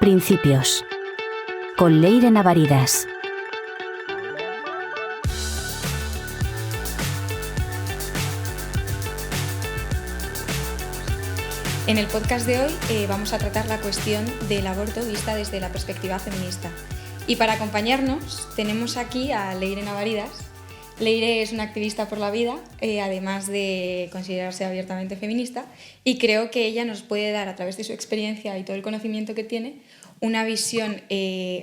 Principios. Con Leire Navaridas. En el podcast de hoy vamos a tratar la cuestión del aborto vista desde la perspectiva feminista. Y para acompañarnos tenemos aquí a Leire Navaridas. Leire es una activista por la vida, además de considerarse abiertamente feminista, y creo que ella nos puede dar, a través de su experiencia y todo el conocimiento que tiene, una visión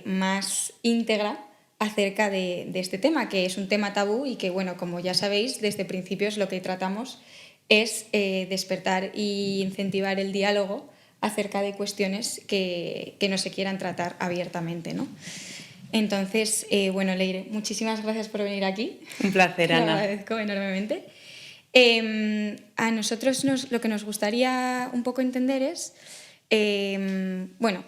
más íntegra acerca de este tema, que es un tema tabú y que, bueno, como ya sabéis, desde principios lo que tratamos es despertar e incentivar el diálogo acerca de cuestiones que no se quieran tratar abiertamente, ¿no? Entonces, bueno, Leire, muchísimas gracias por venir aquí. Un placer, Ana. Lo agradezco enormemente. A nosotros lo que nos gustaría un poco entender es, bueno,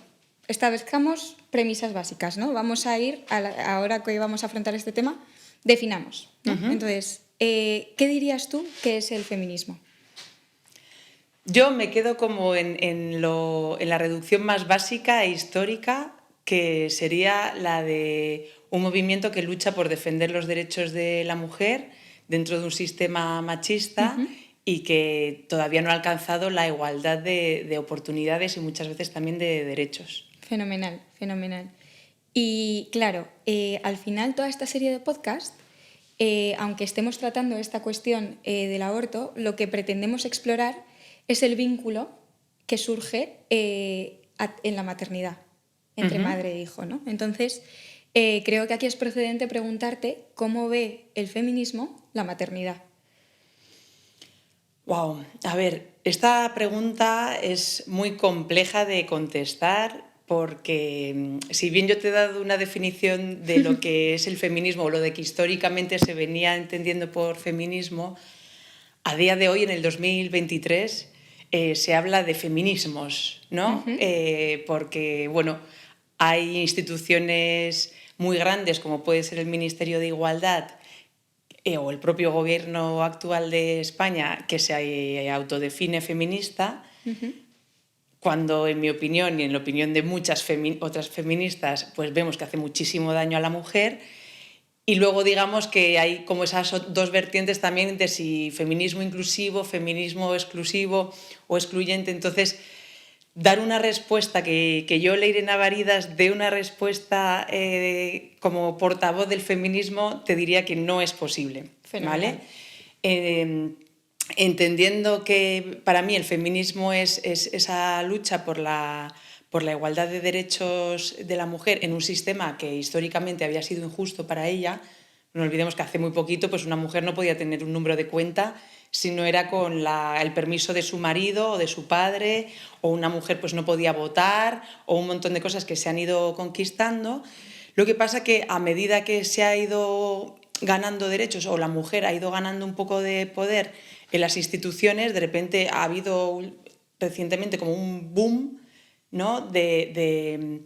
establezcamos premisas básicas, ¿no? Vamos a ir, ahora que vamos a afrontar este tema, definamos, ¿no? Entonces, ¿qué dirías tú que es el feminismo? Yo me quedo como en la reducción más básica e histórica, que sería la de un movimiento que lucha por defender los derechos de la mujer dentro de un sistema machista y que todavía no ha alcanzado la igualdad de oportunidades y muchas veces también de derechos. Fenomenal, fenomenal. Y claro, al final toda esta serie de podcast, aunque estemos tratando esta cuestión del aborto, lo que pretendemos explorar es el vínculo que surge en la maternidad entre madre e hijo, ¿no? Entonces, creo que aquí es procedente preguntarte cómo ve el feminismo la maternidad. Wow, a ver, esta pregunta es muy compleja de contestar porque si bien yo te he dado una definición de lo que es el feminismo o lo de que históricamente se venía entendiendo por feminismo, a día de hoy, en el 2023, se habla de feminismos, ¿no? Porque, bueno, hay instituciones muy grandes como puede ser el Ministerio de Igualdad o el propio gobierno actual de España que se autodefine feminista, cuando en mi opinión y en la opinión de muchas otras feministas pues vemos que hace muchísimo daño a la mujer. Y luego digamos que hay como esas dos vertientes también de si feminismo inclusivo, feminismo exclusivo o excluyente. Entonces, dar una respuesta que yo, Leire Navaridas, dé una respuesta como portavoz del feminismo, te diría que no es posible. Fenomenal. ¿Vale? Entendiendo que para mí el feminismo es esa lucha por la igualdad de derechos de la mujer en un sistema que históricamente había sido injusto para ella. No olvidemos que hace muy poquito pues una mujer no podía tener un número de cuenta si no era con el permiso de su marido o de su padre, o una mujer pues no podía votar, o un montón de cosas que se han ido conquistando. Lo que pasa que a medida que se ha ido ganando derechos o la mujer ha ido ganando un poco de poder en las instituciones, de repente ha habido recientemente como un boom, ¿no? de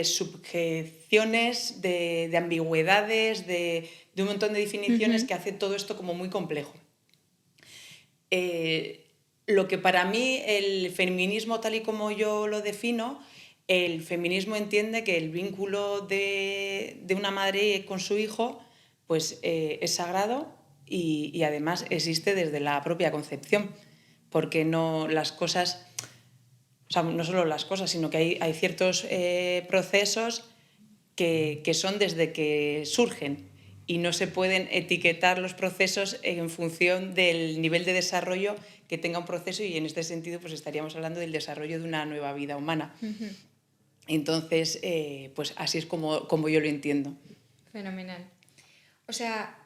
subjeciones, de ambigüedades, de un montón de definiciones que hace todo esto como muy complejo. Lo que para mí el feminismo, tal y como yo lo defino, el feminismo entiende que el vínculo de una madre con su hijo pues, es sagrado y además existe desde la propia concepción, porque no las cosas, o sea, no solo las cosas, sino que hay ciertos procesos que son desde que surgen y no se pueden etiquetar los procesos en función del nivel de desarrollo que tenga un proceso, y en este sentido pues estaríamos hablando del desarrollo de una nueva vida humana. Entonces, pues así es como yo lo entiendo. Fenomenal. O sea,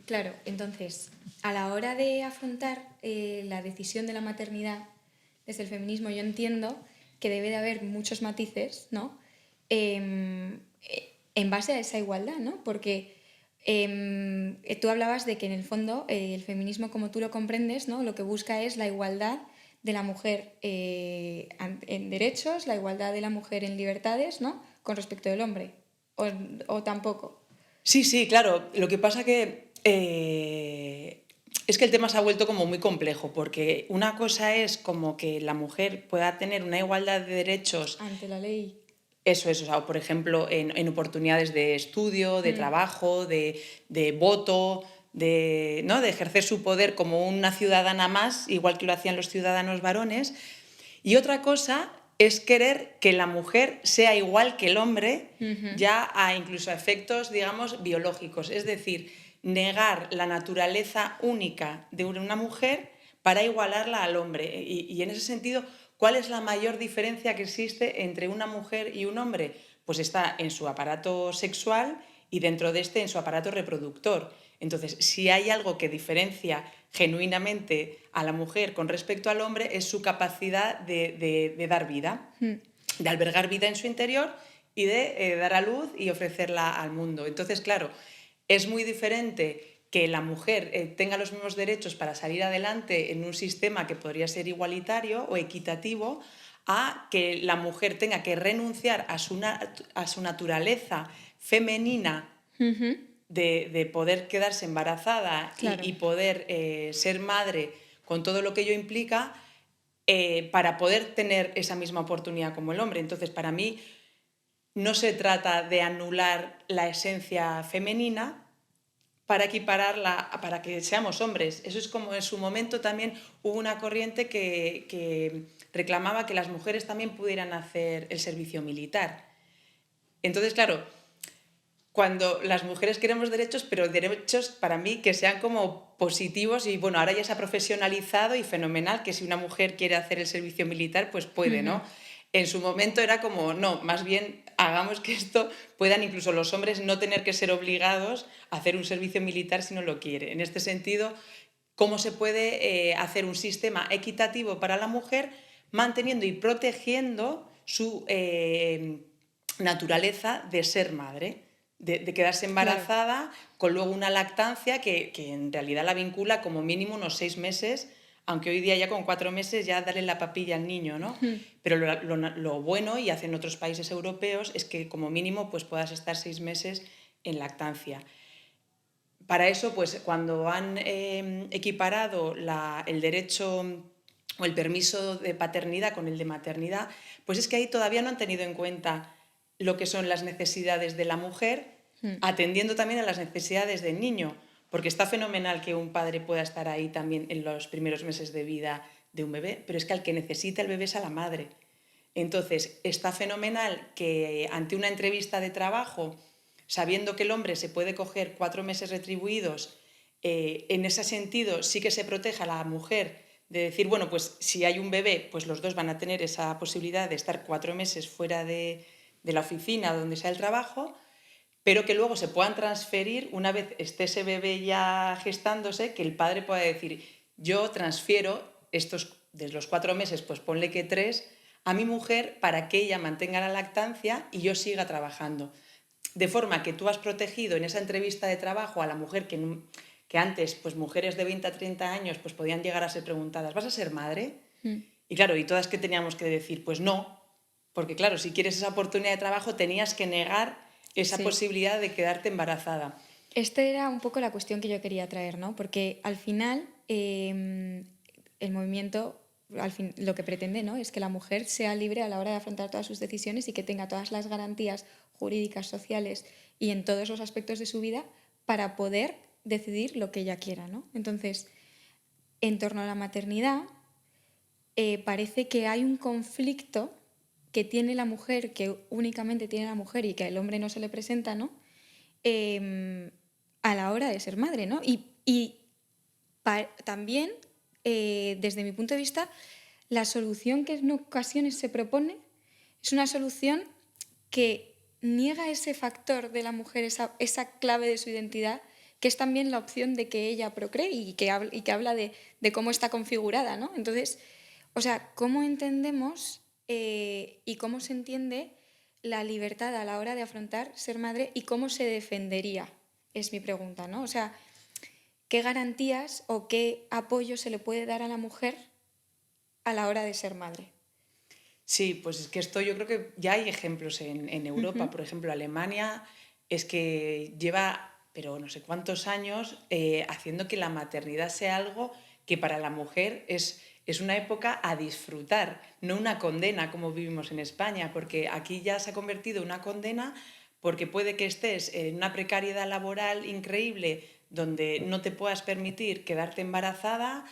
claro, entonces, a la hora de afrontar la decisión de la maternidad desde el feminismo, yo entiendo que debe de haber muchos matices, ¿no? En base a esa igualdad, ¿no? Porque tú hablabas de que en el fondo el feminismo, como tú lo comprendes, ¿no? Lo que busca es la igualdad de la mujer en derechos, la igualdad de la mujer en libertades, ¿no? Con respecto del hombre, o tampoco. Sí, claro. Lo que pasa que Es que el tema se ha vuelto como muy complejo, porque una cosa es como que la mujer pueda tener una igualdad de derechos. Ante la ley. Eso es, o sea, por ejemplo, en oportunidades de estudio, de trabajo, de voto, ¿no? De ejercer su poder como una ciudadana más, igual que lo hacían los ciudadanos varones. Y otra cosa es querer que la mujer sea igual que el hombre, ya incluso a efectos, digamos, biológicos. Es decir, negar la naturaleza única de una mujer para igualarla al hombre. Y en ese sentido, ¿cuál es la mayor diferencia que existe entre una mujer y un hombre? Pues está en su aparato sexual y dentro de este en su aparato reproductor. Entonces, si hay algo que diferencia genuinamente a la mujer con respecto al hombre, es su capacidad de dar vida, de albergar vida en su interior y de dar a luz y ofrecerla al mundo. Entonces, claro, es muy diferente que la mujer tenga los mismos derechos para salir adelante en un sistema que podría ser igualitario o equitativo, a que la mujer tenga que renunciar a su naturaleza femenina de poder quedarse embarazada y poder ser madre con todo lo que ello implica, para poder tener esa misma oportunidad como el hombre. Entonces, para mí, no se trata de anular la esencia femenina para equipararla, para que seamos hombres. Eso es como en su momento también hubo una corriente que reclamaba que las mujeres también pudieran hacer el servicio militar. Entonces, claro, cuando las mujeres queremos derechos, pero derechos para mí que sean como positivos, y bueno, ahora ya se ha profesionalizado y fenomenal que si una mujer quiere hacer el servicio militar, pues puede, ¿no? En su momento era como, no, más bien hagamos que esto puedan incluso los hombres no tener que ser obligados a hacer un servicio militar si no lo quiere. En este sentido, ¿cómo se puede hacer un sistema equitativo para la mujer manteniendo y protegiendo su naturaleza de ser madre? De quedarse embarazada, con luego una lactancia que en realidad la vincula como mínimo unos 6 meses, aunque hoy día ya con 4 meses ya darle la papilla al niño, ¿no? Pero lo bueno, y hacen otros países europeos, es que como mínimo pues puedas estar 6 meses en lactancia. Para eso, pues cuando han equiparado el derecho o el permiso de paternidad con el de maternidad, pues es que ahí todavía no han tenido en cuenta lo que son las necesidades de la mujer, atendiendo también a las necesidades del niño, porque está fenomenal que un padre pueda estar ahí también en los primeros meses de vida de un bebé, pero es que al que necesita el bebé es a la madre. Entonces, está fenomenal que ante una entrevista de trabajo, sabiendo que el hombre se puede coger 4 meses retribuidos, en ese sentido sí que se proteja a la mujer de decir, bueno, pues si hay un bebé, pues los dos van a tener esa posibilidad de estar 4 meses fuera de la oficina donde sea el trabajo, pero que luego se puedan transferir una vez esté ese bebé ya gestándose, que el padre pueda decir, yo transfiero estos, desde los 4 meses, pues ponle que 3, a mi mujer para que ella mantenga la lactancia y yo siga trabajando. De forma que tú has protegido en esa entrevista de trabajo a la mujer que antes, pues mujeres de 20 a 30 años, pues podían llegar a ser preguntadas, ¿vas a ser madre? Y claro, y todas que teníamos que decir, pues no, porque claro, si quieres esa oportunidad de trabajo tenías que negar esa posibilidad de quedarte embarazada. Esta era un poco la cuestión que yo quería traer, ¿no? Porque al final el movimiento lo que pretende, ¿no?, es que la mujer sea libre a la hora de afrontar todas sus decisiones y que tenga todas las garantías jurídicas, sociales y en todos los aspectos de su vida para poder decidir lo que ella quiera, ¿no? Entonces, en torno a la maternidad, parece que hay un conflicto que tiene la mujer, que únicamente tiene la mujer y que al hombre no se le presenta, ¿no?, a la hora de ser madre, ¿no? Y también, desde mi punto de vista, la solución que en ocasiones se propone es una solución que niega ese factor de la mujer, esa clave de su identidad, que es también la opción de que ella procree y que habla de cómo está configurada, ¿no? Entonces, o sea, ¿cómo entendemos y cómo se entiende la libertad a la hora de afrontar ser madre y cómo se defendería? Es mi pregunta, ¿no? O sea, ¿qué garantías o qué apoyo se le puede dar a la mujer a la hora de ser madre? Sí, pues es que esto yo creo que ya hay ejemplos en Europa. Por ejemplo, Alemania es que lleva pero no sé cuántos años, haciendo que la maternidad sea algo que para la mujer es una época a disfrutar, no una condena como vivimos en España, porque aquí ya se ha convertido en una condena porque puede que estés en una precariedad laboral increíble donde no te puedas permitir quedarte embarazada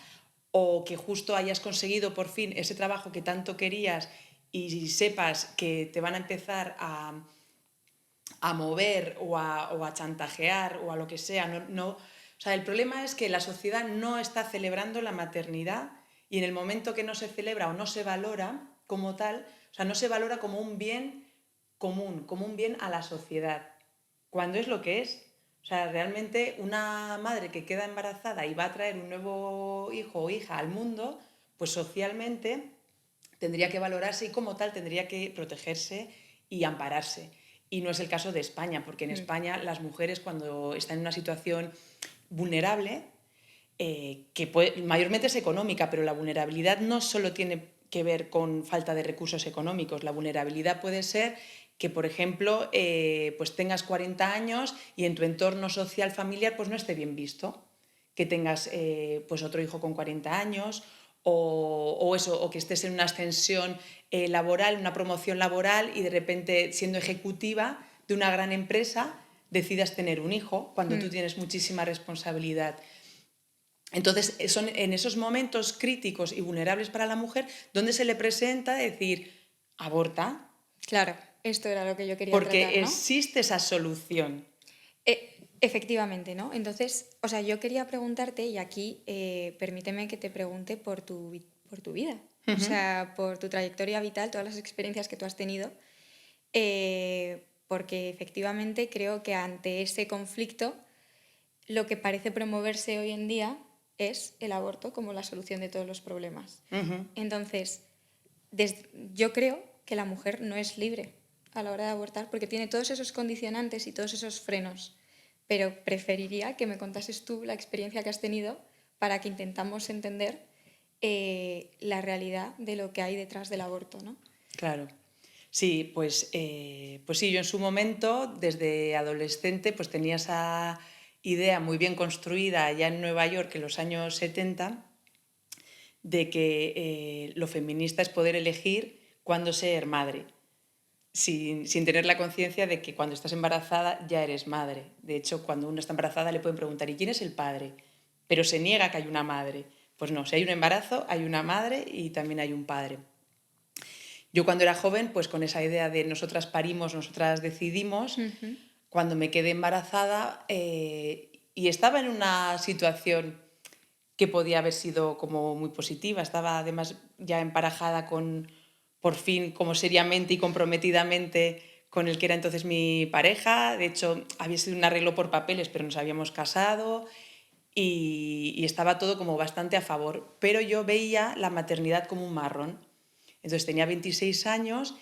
o que justo hayas conseguido por fin ese trabajo que tanto querías y sepas que te van a empezar a mover o a chantajear o a lo que sea. O sea, el problema es que la sociedad no está celebrando la maternidad y en el momento que no se celebra o no se valora como tal, o sea, no se valora como un bien común, como un bien a la sociedad, cuando es lo que es. O sea, realmente una madre que queda embarazada y va a traer un nuevo hijo o hija al mundo, pues socialmente tendría que valorarse y como tal tendría que protegerse y ampararse. Y no es el caso de España, porque en España las mujeres cuando están en una situación vulnerable, mayormente es económica, pero la vulnerabilidad no solo tiene que ver con falta de recursos económicos. La vulnerabilidad puede ser que, por ejemplo, pues tengas 40 años y en tu entorno social familiar pues no esté bien visto, que tengas pues otro hijo con 40 años o que estés en una ascensión laboral, una promoción laboral y de repente siendo ejecutiva de una gran empresa decidas tener un hijo cuando tú tienes muchísima responsabilidad. Entonces, son en esos momentos críticos y vulnerables para la mujer donde se le presenta decir, aborta. Claro, esto era lo que yo quería porque tratar, ¿no? existe esa solución. Efectivamente, ¿no? Entonces, o sea, yo quería preguntarte, y aquí permíteme que te pregunte por tu vida, o sea, por tu trayectoria vital, todas las experiencias que tú has tenido, porque efectivamente creo que ante ese conflicto lo que parece promoverse hoy en día es el aborto como la solución de todos los problemas. Entonces, yo creo que la mujer no es libre a la hora de abortar porque tiene todos esos condicionantes y todos esos frenos. Pero preferiría que me contases tú la experiencia que has tenido para que intentamos entender la realidad de lo que hay detrás del aborto, ¿no? Claro. Sí, pues sí, yo en su momento, desde adolescente, pues tenía esa idea muy bien construida allá en Nueva York en los años 70 de que lo feminista es poder elegir cuándo ser madre, sin tener la conciencia de que cuando estás embarazada ya eres madre. De hecho, cuando uno está embarazada le pueden preguntar ¿y quién es el padre? Pero se niega que hay una madre. Pues no, si hay un embarazo hay una madre y también hay un padre. Yo cuando era joven, pues con esa idea de nosotras parimos, nosotras decidimos, cuando me quedé embarazada y estaba en una situación que podía haber sido como muy positiva, estaba además ya emparejada con, por fin, como seriamente y comprometidamente con el que era entonces mi pareja. De hecho, había sido un arreglo por papeles, pero nos habíamos casado y estaba todo como bastante a favor. Pero yo veía la maternidad como un marrón. Entonces tenía 26 años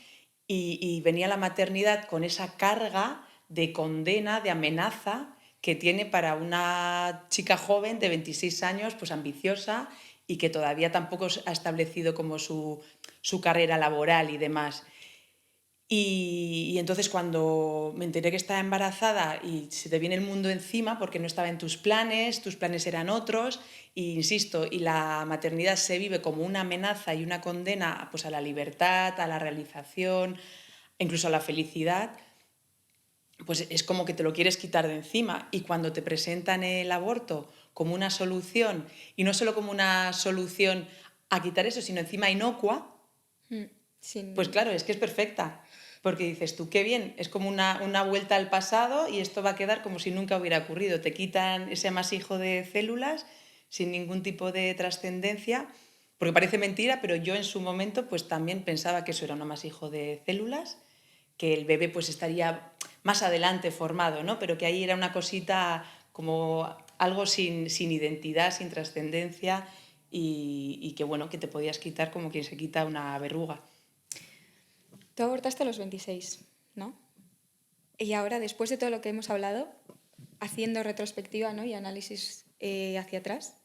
y venía la maternidad con esa carga de condena, de amenaza que tiene para una chica joven de 26 años, pues ambiciosa y que todavía tampoco ha establecido como su carrera laboral y demás. Y entonces cuando me enteré que estaba embarazada y se te viene el mundo encima porque no estaba en tus planes eran otros, e insisto, y la maternidad se vive como una amenaza y una condena pues, a la libertad, a la realización, incluso a la felicidad, pues es como que te lo quieres quitar de encima. Y cuando te presentan el aborto como una solución, y no solo como una solución a quitar eso, sino encima inocua, pues claro, es que es perfecta. Porque dices tú, qué bien, es como una vuelta al pasado y esto va a quedar como si nunca hubiera ocurrido. Te quitan ese amasijo de células sin ningún tipo de trascendencia, porque parece mentira, pero yo en su momento pues también pensaba que eso era un amasijo de células, que el bebé pues estaría más adelante formado, ¿no? Pero que ahí era una cosita como algo sin identidad, sin trascendencia y que bueno, que te podías quitar como quien se quita una verruga. Tú abortaste a los 26, ¿no? Y ahora, después de todo lo que hemos hablado, haciendo retrospectiva, ¿no? Y análisis hacia atrás,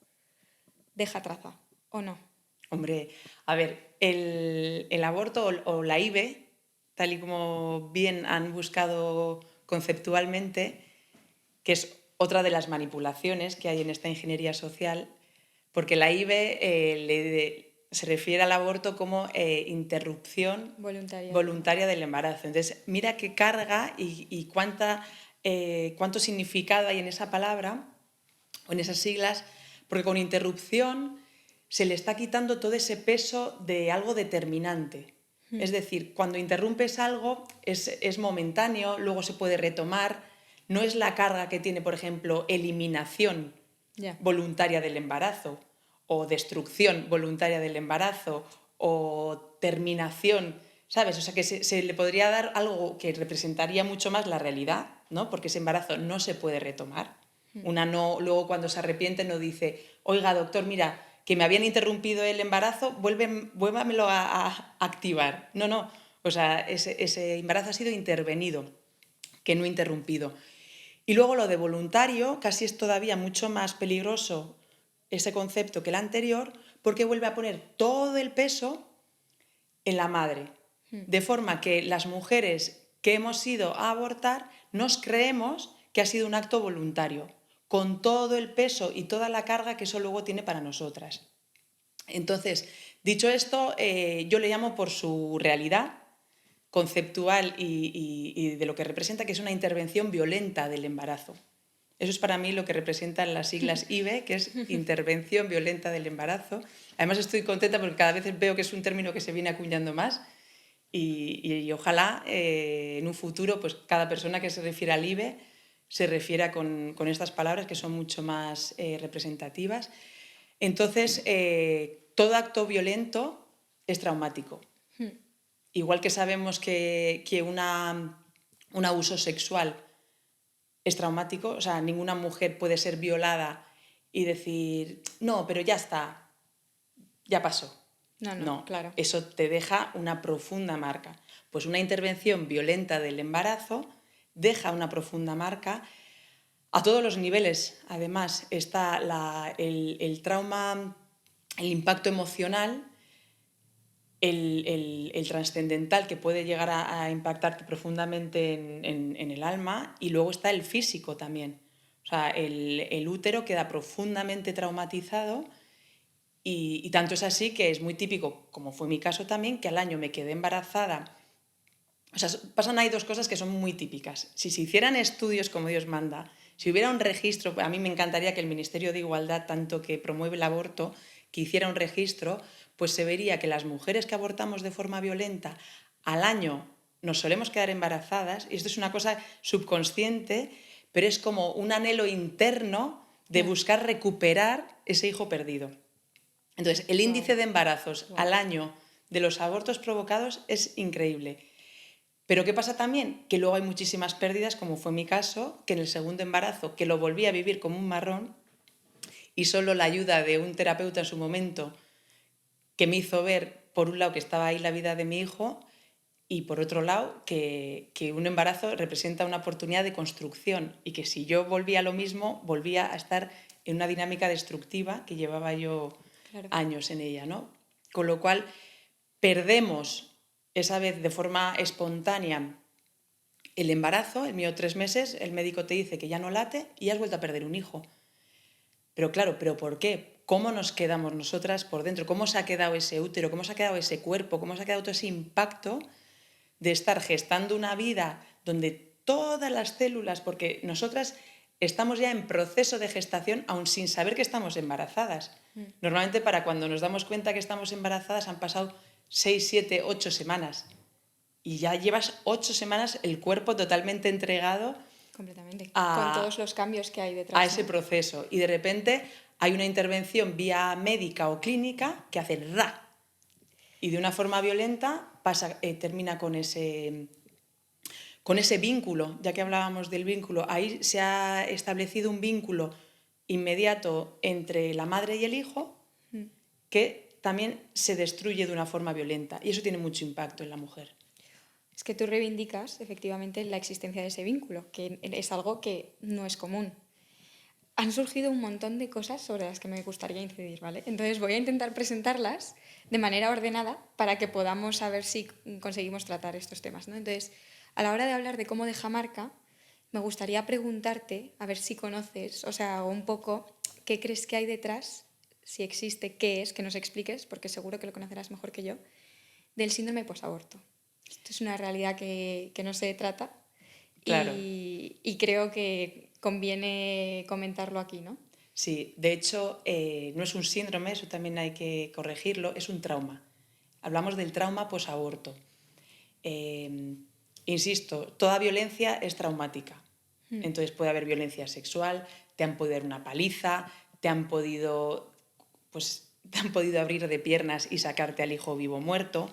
¿deja traza o no? Hombre, a ver, el aborto o la IVE, tal y como bien han buscado conceptualmente, que es otra de las manipulaciones que hay en esta ingeniería social, porque la IVE se refiere al aborto como interrupción voluntaria del embarazo. Entonces, mira qué carga y cuánto significado hay en esa palabra o en esas siglas, porque con interrupción se le está quitando todo ese peso de algo determinante. Es decir, cuando interrumpes algo es momentáneo, luego se puede retomar, no es la carga que tiene, por ejemplo, eliminación voluntaria del embarazo, o destrucción voluntaria del embarazo, o terminación, ¿sabes? O sea, que se le podría dar algo que representaría mucho más la realidad, ¿no? Porque ese embarazo no se puede retomar. Una no, luego cuando se arrepiente no dice, oiga, doctor, mira, que me habían interrumpido el embarazo, vuélvamelo a activar. No. O sea, ese embarazo ha sido intervenido, que no interrumpido. Y luego lo de voluntario, casi es todavía mucho más peligroso ese concepto que el anterior, porque vuelve a poner todo el peso en la madre. De forma que las mujeres que hemos ido a abortar nos creemos que ha sido un acto voluntario, con todo el peso y toda la carga que eso luego tiene para nosotras. Entonces, dicho esto, yo le llamo por su realidad conceptual y de lo que representa, que es una intervención violenta del embarazo. Eso es para mí lo que representan las siglas IVE, que es intervención violenta del embarazo. Además estoy contenta porque cada vez veo que es un término que se viene acuñando más y ojalá en un futuro pues cada persona que se refiera al IVE se refiera con estas palabras que son mucho más representativas. Entonces, todo acto violento es traumático. Igual que sabemos que un abuso sexual es traumático, o sea, ninguna mujer puede ser violada y decir, no, pero ya está, ya pasó. No, claro. Eso te deja una profunda marca. Pues una intervención violenta del embarazo deja una profunda marca a todos los niveles. Además, está el trauma, el impacto emocional, el trascendental que puede llegar a impactarte profundamente en el alma, y luego está el físico también. O sea, el útero queda profundamente traumatizado y tanto es así que es muy típico, como fue mi caso también, que al año me quedé embarazada. O sea, pasan ahí dos cosas que son muy típicas. Si se hicieran estudios como Dios manda, si hubiera un registro, a mí me encantaría que el Ministerio de Igualdad, tanto que promueve el aborto, que hiciera un registro, pues se vería que las mujeres que abortamos de forma violenta al año nos solemos quedar embarazadas, y esto es una cosa subconsciente, pero es como un anhelo interno de buscar recuperar ese hijo perdido. Entonces, el índice de embarazos al año de los abortos provocados es increíble. Pero ¿qué pasa también? Que luego hay muchísimas pérdidas, como fue mi caso, que en el segundo embarazo, que lo volví a vivir como un marrón, y solo la ayuda de un terapeuta en su momento, que me hizo ver, por un lado, que estaba ahí la vida de mi hijo, y por otro lado, que un embarazo representa una oportunidad de construcción, y que si yo volvía a lo mismo, volvía a estar en una dinámica destructiva que llevaba yo años en ella, ¿no? Con lo cual, perdemos esa vez de forma espontánea el embarazo, el mío 3 meses, el médico te dice que ya no late y has vuelto a perder un hijo. Pero claro, ¿pero por qué? ¿Cómo nos quedamos nosotras por dentro? ¿Cómo se ha quedado ese útero? ¿Cómo se ha quedado ese cuerpo? ¿Cómo se ha quedado todo ese impacto de estar gestando una vida donde todas las células, porque nosotras estamos ya en proceso de gestación aún sin saber que estamos embarazadas? Normalmente para cuando nos damos cuenta que estamos embarazadas han pasado 6, 7, 8 semanas. Y ya llevas 8 semanas el cuerpo totalmente entregado completamente, con todos los cambios que hay detrás. A ese proceso. Y de repente hay una intervención vía médica o clínica que hace ¡ra! Y de una forma violenta termina con ese vínculo. Ya que hablábamos del vínculo, ahí se ha establecido un vínculo inmediato entre la madre y el hijo que también se destruye de una forma violenta. Y eso tiene mucho impacto en la mujer. Es que tú reivindicas efectivamente la existencia de ese vínculo, que es algo que no es común. Han surgido un montón de cosas sobre las que me gustaría incidir, ¿vale? Entonces voy a intentar presentarlas de manera ordenada para que podamos saber si conseguimos tratar estos temas, ¿no? Entonces, a la hora de hablar de cómo deja marca, me gustaría preguntarte, a ver si conoces, o sea, un poco, ¿qué crees que hay detrás? Si existe, ¿qué es? Que nos expliques, porque seguro que lo conocerás mejor que yo, del síndrome posaborto. Esto es una realidad que no se trata Claro. y creo que conviene comentarlo aquí, ¿no? Sí, de hecho, no es un síndrome, eso también hay que corregirlo, es un trauma. Hablamos del trauma posaborto. Insisto, toda violencia es traumática. Entonces puede haber violencia sexual, te han podido dar una paliza, te han podido abrir de piernas y sacarte al hijo vivo o muerto,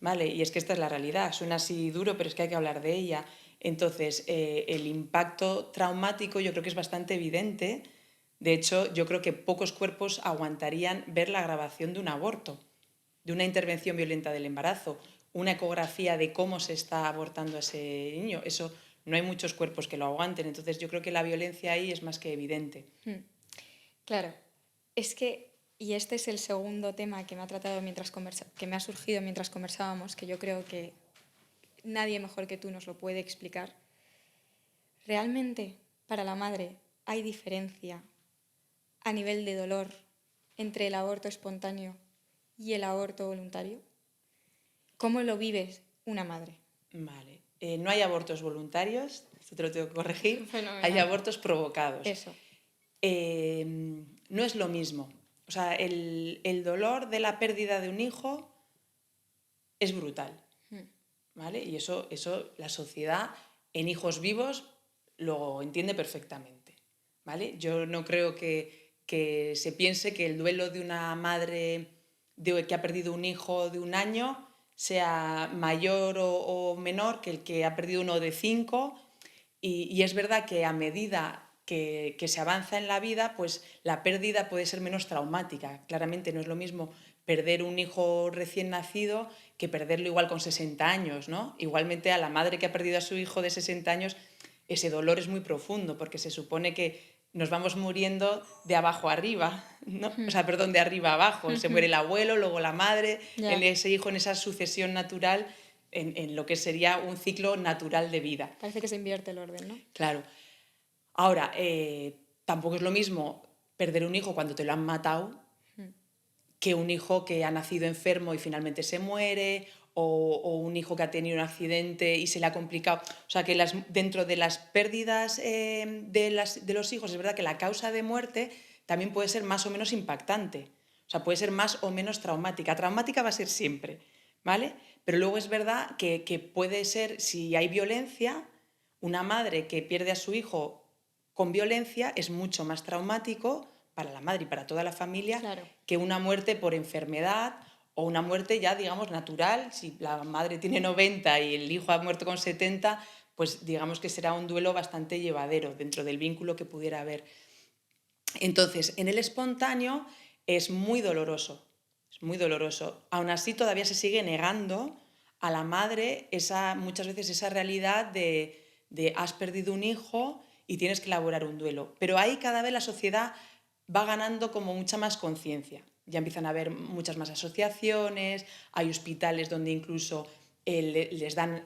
¿vale? Y es que esta es la realidad, suena así duro, pero es que hay que hablar de ella. Entonces, el impacto traumático yo creo que es bastante evidente. De hecho, yo creo que pocos cuerpos aguantarían ver la grabación de un aborto, de una intervención violenta del embarazo, una ecografía de cómo se está abortando a ese niño. Eso no hay muchos cuerpos que lo aguanten. Entonces, yo creo que la violencia ahí es más que evidente. Claro, es que, y este es el segundo tema que me ha tratado que me ha surgido mientras conversábamos, que yo creo que nadie mejor que tú nos lo puede explicar. ¿Realmente para la madre hay diferencia a nivel de dolor entre el aborto espontáneo y el aborto voluntario? ¿Cómo lo vive una madre? Vale. No hay abortos voluntarios, esto te lo tengo que corregir. Fenomenal. Hay abortos provocados. Eso. No es lo mismo. O sea, el dolor de la pérdida de un hijo es brutal, ¿vale? Y eso la sociedad en hijos vivos lo entiende perfectamente, ¿vale? Yo no creo que se piense que el duelo de una madre que ha perdido un hijo de 1 año sea mayor o menor que el que ha perdido uno de 5. Y es verdad que a medida que se avanza en la vida, pues la pérdida puede ser menos traumática. Claramente no es lo mismo perder un hijo recién nacido que perderlo igual con 60 años, ¿no? Igualmente a la madre que ha perdido a su hijo de 60 años, ese dolor es muy profundo porque se supone que nos vamos muriendo de abajo a arriba, ¿no? O sea, perdón, de arriba a abajo. Se muere el abuelo, luego la madre, en ese hijo, en esa sucesión natural, en lo que sería un ciclo natural de vida. Parece que se invierte el orden, ¿no? Claro. Ahora, tampoco es lo mismo perder un hijo cuando te lo han matado que un hijo que ha nacido enfermo y finalmente se muere, o un hijo que ha tenido un accidente y se le ha complicado. O sea, que dentro de las pérdidas de los hijos, es verdad que la causa de muerte también puede ser más o menos impactante. O sea, puede ser más o menos traumática. Traumática va a ser siempre, ¿vale? Pero luego es verdad que puede ser, si hay violencia, una madre que pierde a su hijo con violencia es mucho más traumático para la madre y para toda la familia, claro, que una muerte por enfermedad o una muerte ya, digamos, natural. Si la madre tiene 90 y el hijo ha muerto con 70, pues digamos que será un duelo bastante llevadero dentro del vínculo que pudiera haber. Entonces, en el espontáneo es muy doloroso, es muy doloroso. Aún así, todavía se sigue negando a la madre muchas veces esa realidad de has perdido un hijo y tienes que elaborar un duelo. Pero ahí cada vez la sociedad va ganando como mucha más conciencia. Ya empiezan a haber muchas más asociaciones, hay hospitales donde incluso les dan,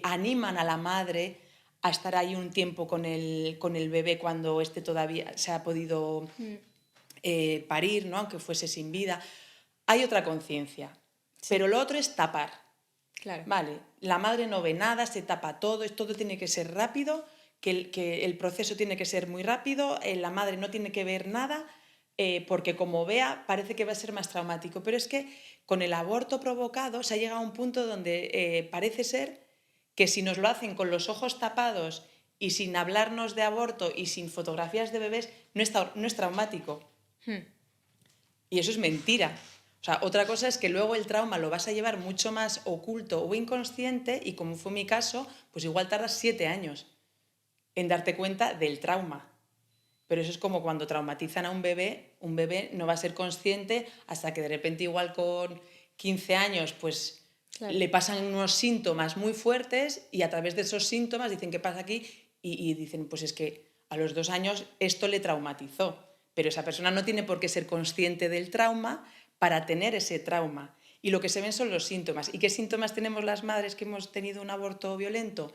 animan a la madre a estar ahí un tiempo con el bebé cuando éste todavía se ha podido parir, ¿no? Aunque fuese sin vida. Hay otra conciencia, pero lo otro es tapar. claro. Vale, la madre no ve nada, se tapa todo tiene que ser rápido, que el proceso tiene que ser muy rápido, la madre no tiene que ver nada, porque como vea parece que va a ser más traumático. Pero es que con el aborto provocado se ha llegado a un punto donde parece ser que si nos lo hacen con los ojos tapados y sin hablarnos de aborto y sin fotografías de bebés, no es traumático. Y eso es mentira. O sea, otra cosa es que luego el trauma lo vas a llevar mucho más oculto o inconsciente y, como fue mi caso, pues igual tardas 7 años en darte cuenta del trauma. Pero eso es como cuando traumatizan a un bebé no va a ser consciente hasta que de repente igual con 15 años pues le pasan unos síntomas muy fuertes y a través de esos síntomas dicen ¿qué pasa aquí? Y dicen pues es que a los 2 años esto le traumatizó. Pero esa persona no tiene por qué ser consciente del trauma para tener ese trauma. Y lo que se ven son los síntomas. ¿Y qué síntomas tenemos las madres que hemos tenido un aborto violento?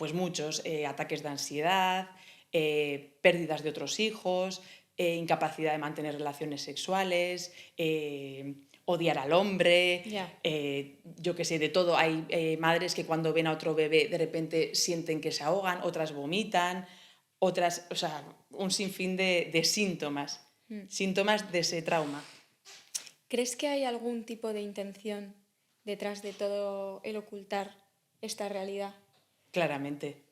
pues muchos, ataques de ansiedad, pérdidas de otros hijos, incapacidad de mantener relaciones sexuales, odiar al hombre, yo qué sé, de todo. Hay madres que cuando ven a otro bebé de repente sienten que se ahogan, otras vomitan, otras, o sea, un sinfín de síntomas, síntomas de ese trauma. ¿Crees que hay algún tipo de intención detrás de todo el ocultar esta realidad? Claramente.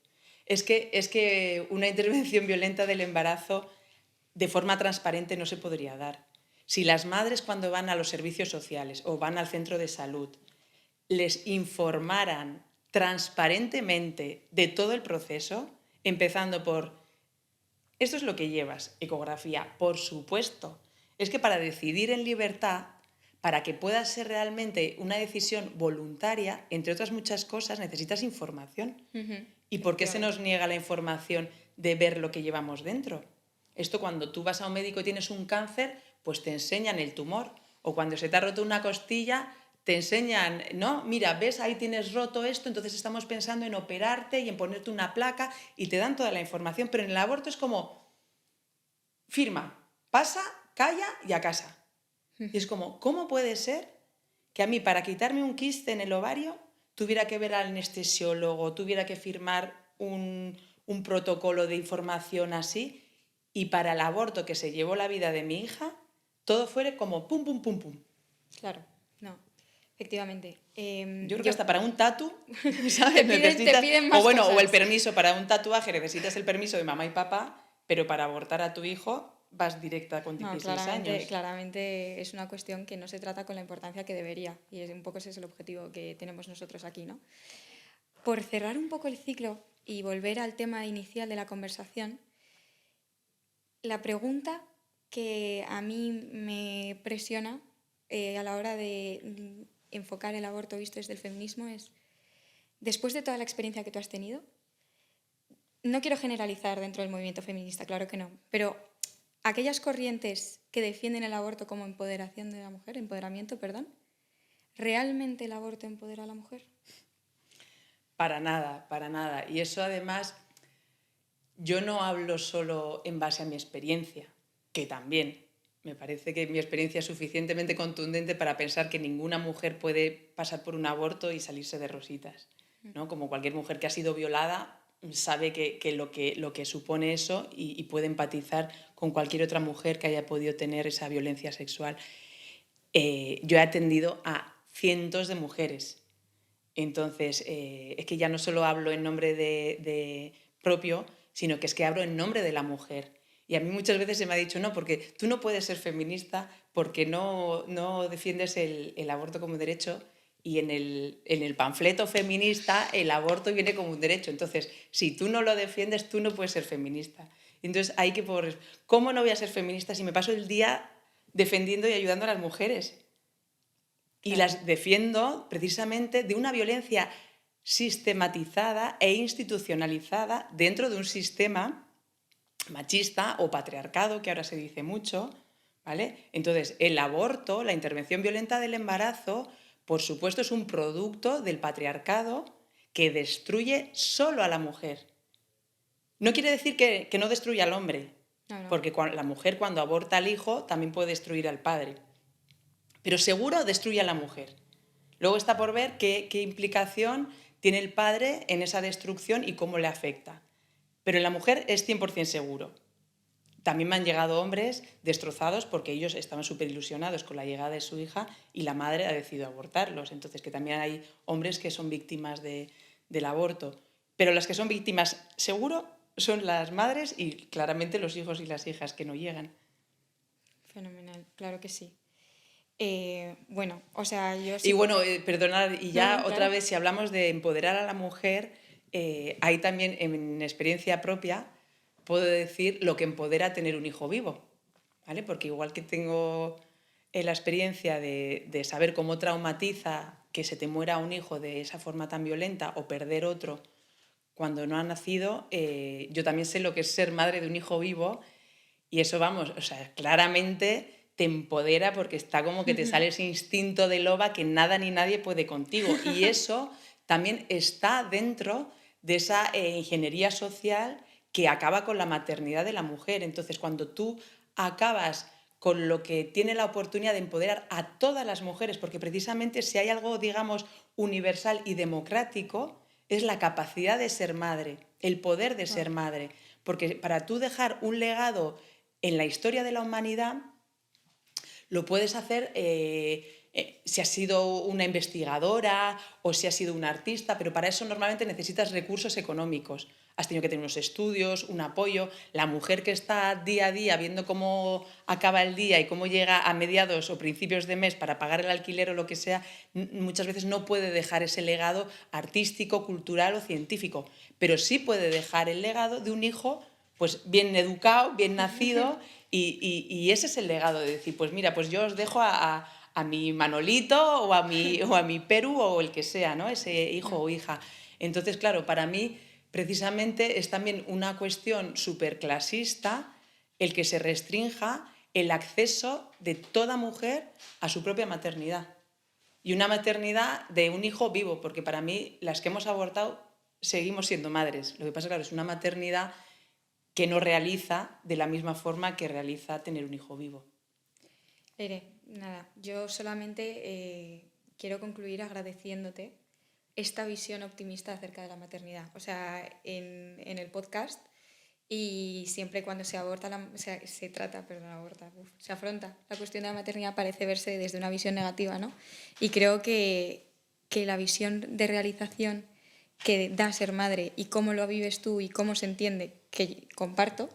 Es que una intervención violenta del embarazo de forma transparente no se podría dar. Si las madres cuando van a los servicios sociales o van al centro de salud les informaran transparentemente de todo el proceso, empezando por, esto es lo que llevas, ecografía, por supuesto. Es que para decidir en libertad, para que pueda ser realmente una decisión voluntaria, entre otras muchas cosas, necesitas información. ¿Y por qué se nos niega la información de ver lo que llevamos dentro? Esto cuando tú vas a un médico y tienes un cáncer, pues te enseñan el tumor. O cuando se te ha roto una costilla, te enseñan, ¿no? Mira, ves, ahí tienes roto esto, entonces estamos pensando en operarte y en ponerte una placa y te dan toda la información. Pero en el aborto es como, firma, pasa, calla y a casa. Y es como, ¿cómo puede ser que a mí para quitarme un quiste en el ovario tuviera que ver al anestesiólogo, tuviera que firmar un protocolo de información así, y para el aborto que se llevó la vida de mi hija, todo fuera como pum, pum, pum, pum? Claro, no, efectivamente. Yo creo que hasta para un tatu, ¿sabes? Te piden más cosas. O el permiso para un tatuaje, necesitas el permiso de mamá y papá, pero para abortar a tu hijo vas directa con 16 años. Claramente es una cuestión que no se trata con la importancia que debería, y un poco ese es el objetivo que tenemos nosotros aquí, ¿no? Por cerrar un poco el ciclo y volver al tema inicial de la conversación, la pregunta que a mí me presiona a la hora de enfocar el aborto visto desde el feminismo es, después de toda la experiencia que tú has tenido, no quiero generalizar dentro del movimiento feminista, claro que no, pero aquellas corrientes que defienden el aborto como empoderamiento, ¿realmente el aborto empodera a la mujer? Para nada, para nada. Y eso además, yo no hablo solo en base a mi experiencia, que también me parece que mi experiencia es suficientemente contundente para pensar que ninguna mujer puede pasar por un aborto y salirse de rositas, ¿no? Como cualquier mujer que ha sido violada sabe que lo que supone eso y puede empatizar con cualquier otra mujer que haya podido tener esa violencia sexual. Yo he atendido a cientos de mujeres. Entonces, es que ya no solo hablo en nombre de propio, sino que es que hablo en nombre de la mujer. Y a mí muchas veces se me ha dicho, no, porque tú no puedes ser feminista porque no defiendes el aborto como derecho, y en el panfleto feminista el aborto viene como un derecho. Entonces, si tú no lo defiendes, tú no puedes ser feminista. Entonces, hay que poner, ¿cómo no voy a ser feminista si me paso el día defendiendo y ayudando a las mujeres? Y las defiendo precisamente de una violencia sistematizada e institucionalizada dentro de un sistema machista o patriarcado, que ahora se dice mucho, ¿vale? Entonces, el aborto, la intervención violenta del embarazo, por supuesto, es un producto del patriarcado que destruye solo a la mujer. No quiere decir que no destruya al hombre, porque la mujer cuando aborta al hijo también puede destruir al padre. Pero seguro destruye a la mujer. Luego está por ver qué implicación tiene el padre en esa destrucción y cómo le afecta. Pero en la mujer es 100% seguro. También me han llegado hombres destrozados porque ellos estaban súper ilusionados con la llegada de su hija y la madre ha decidido abortarlos. Entonces, que también hay hombres que son víctimas del aborto. Pero las que son víctimas, seguro, son las madres y claramente los hijos y las hijas que no llegan. Fenomenal, claro que sí. Bueno, o sea, yo... Sí... Y bueno, perdonad, y ya otra vez, si hablamos de empoderar a la mujer, hay también, en experiencia propia, puedo decir lo que empodera tener un hijo vivo, ¿vale? Porque igual que tengo la experiencia de saber cómo traumatiza que se te muera un hijo de esa forma tan violenta o perder otro cuando no ha nacido, yo también sé lo que es ser madre de un hijo vivo, y eso, vamos, o sea, claramente te empodera porque está como que te sale ese instinto de loba que nada ni nadie puede contigo. Y eso también está dentro de esa ingeniería social que acaba con la maternidad de la mujer. Entonces, cuando tú acabas con lo que tiene la oportunidad de empoderar a todas las mujeres, porque precisamente si hay algo, digamos, universal y democrático, es la capacidad de ser madre, el poder de ser madre. Porque para tú dejar un legado en la historia de la humanidad, lo puedes hacer si has sido una investigadora o si has sido una artista, pero para eso normalmente necesitas recursos económicos. Has tenido que tener unos estudios, un apoyo. La mujer que está día a día viendo cómo acaba el día y cómo llega a mediados o principios de mes para pagar el alquiler o lo que sea, muchas veces no puede dejar ese legado artístico, cultural o científico, pero sí puede dejar el legado de un hijo pues bien educado, bien nacido, y ese es el legado de decir, pues mira, pues yo os dejo a mi Manolito o a mi Perú o el que sea, ¿no? Ese hijo o hija. Entonces, claro, para mí precisamente es también una cuestión superclasista el que se restrinja el acceso de toda mujer a su propia maternidad. Y una maternidad de un hijo vivo, porque para mí las que hemos abortado seguimos siendo madres. Lo que pasa, claro, es una maternidad que no realiza de la misma forma que realiza tener un hijo vivo. Leire, nada, yo solamente quiero concluir agradeciéndote esta visión optimista acerca de la maternidad. O sea, en el podcast y siempre cuando se afronta la cuestión de la maternidad parece verse desde una visión negativa, ¿no? Y creo que la visión de realización que da ser madre y cómo lo vives tú y cómo se entiende, que comparto,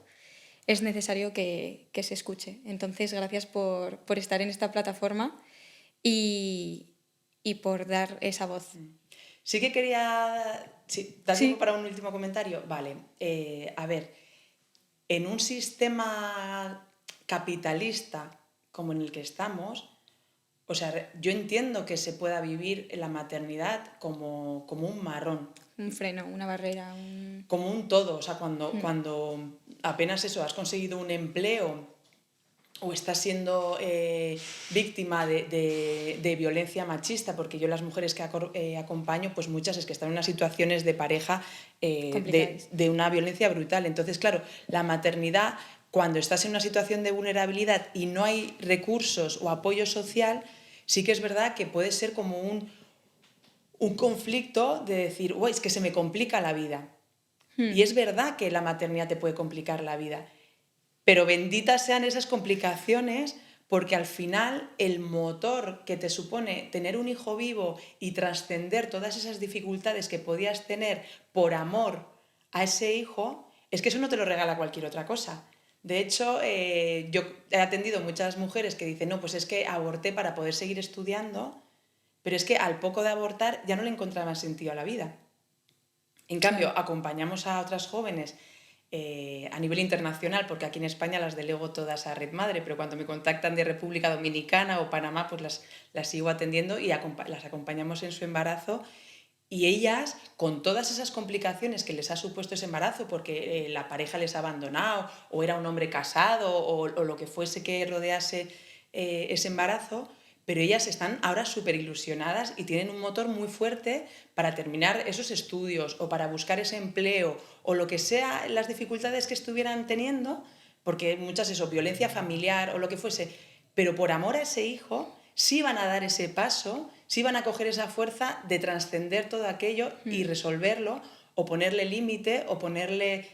es necesario que se escuche. Entonces, gracias por estar en esta plataforma y por dar esa voz. Sí que quería... ¿Da tiempo para un último comentario? Vale. A ver, en un sistema capitalista como en el que estamos, o sea, yo entiendo que se pueda vivir la maternidad como un marrón. Un freno, una barrera. Como un todo. O sea, cuando apenas eso, has conseguido un empleo o estás siendo víctima de violencia machista, porque yo las mujeres que acompaño, pues muchas es que están en unas situaciones de pareja de una violencia brutal. Entonces, claro, la maternidad, cuando estás en una situación de vulnerabilidad y no hay recursos o apoyo social, sí que es verdad que puede ser como un conflicto de decir, es que se me complica la vida. Y es verdad que la maternidad te puede complicar la vida, pero benditas sean esas complicaciones, porque al final el motor que te supone tener un hijo vivo y trascender todas esas dificultades que podías tener por amor a ese hijo, es que eso no te lo regala cualquier otra cosa. De hecho, yo he atendido muchas mujeres que dicen, no, pues es que aborté para poder seguir estudiando, pero es que al poco de abortar ya no le encontraban sentido a la vida. En cambio, acompañamos a otras jóvenes a nivel internacional, porque aquí en España las delego todas a Red Madre, pero cuando me contactan de República Dominicana o Panamá, pues las sigo atendiendo y las acompañamos en su embarazo. Y ellas, con todas esas complicaciones que les ha supuesto ese embarazo, porque la pareja les ha abandonado, o era un hombre casado, o lo que fuese que rodease ese embarazo, pero ellas están ahora súper ilusionadas y tienen un motor muy fuerte para terminar esos estudios o para buscar ese empleo o lo que sea las dificultades que estuvieran teniendo, porque muchas violencia familiar o lo que fuese, pero por amor a ese hijo sí van a dar ese paso, sí van a coger esa fuerza de trascender todo aquello y resolverlo o ponerle límite o ponerle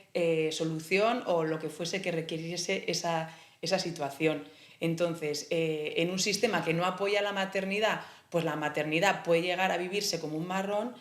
solución o lo que fuese que requiriese esa situación. Entonces, en un sistema que no apoya la maternidad, pues la maternidad puede llegar a vivirse como un marrón,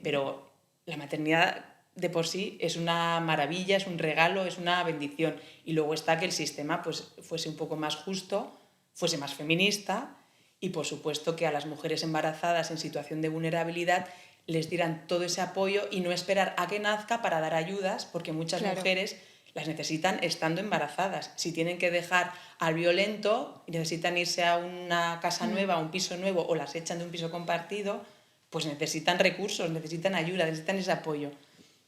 pero la maternidad de por sí es una maravilla, es un regalo, es una bendición. Y luego está que el sistema pues, fuese un poco más justo, fuese más feminista y, por supuesto, que a las mujeres embarazadas en situación de vulnerabilidad les dieran todo ese apoyo y no esperar a que nazca para dar ayudas, porque muchas mujeres las necesitan estando embarazadas. Si tienen que dejar al violento y necesitan irse a una casa nueva, a un piso nuevo, o las echan de un piso compartido, pues necesitan recursos, necesitan ayuda, necesitan ese apoyo.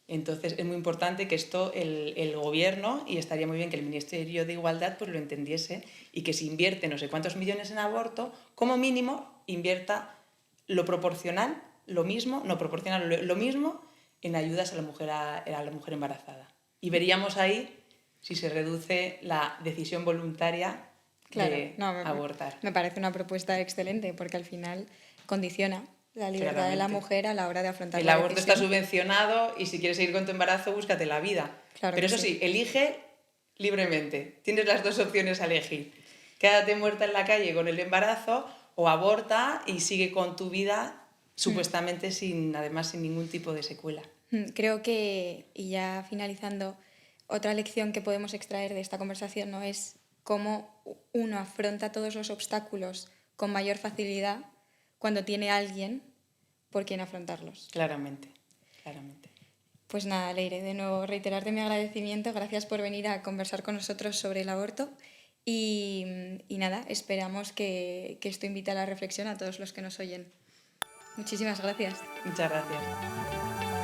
Entonces es muy importante que esto el gobierno, y estaría muy bien que el Ministerio de Igualdad pues lo entendiese, y que si invierte no sé cuántos millones en aborto, como mínimo invierta lo proporcional, lo mismo en ayudas a la mujer embarazada. Y veríamos ahí si se reduce la decisión voluntaria de abortar. Me parece una propuesta excelente porque al final condiciona la libertad de la mujer a la hora de afrontar la decisión. El aborto está subvencionado y si quieres seguir con tu embarazo, búscate la vida. Claro. Pero eso sí, elige libremente. Tienes las dos opciones a elegir. Quédate muerta en la calle con el embarazo o aborta y sigue con tu vida supuestamente sin ningún tipo de secuela. Creo que, y ya finalizando, otra lección que podemos extraer de esta conversación no es cómo uno afronta todos los obstáculos con mayor facilidad cuando tiene a alguien por quien afrontarlos. Claramente. Pues nada, Leire, de nuevo reiterarte mi agradecimiento. Gracias por venir a conversar con nosotros sobre el aborto. Y nada, esperamos que esto invite a la reflexión a todos los que nos oyen. Muchísimas gracias. Muchas gracias.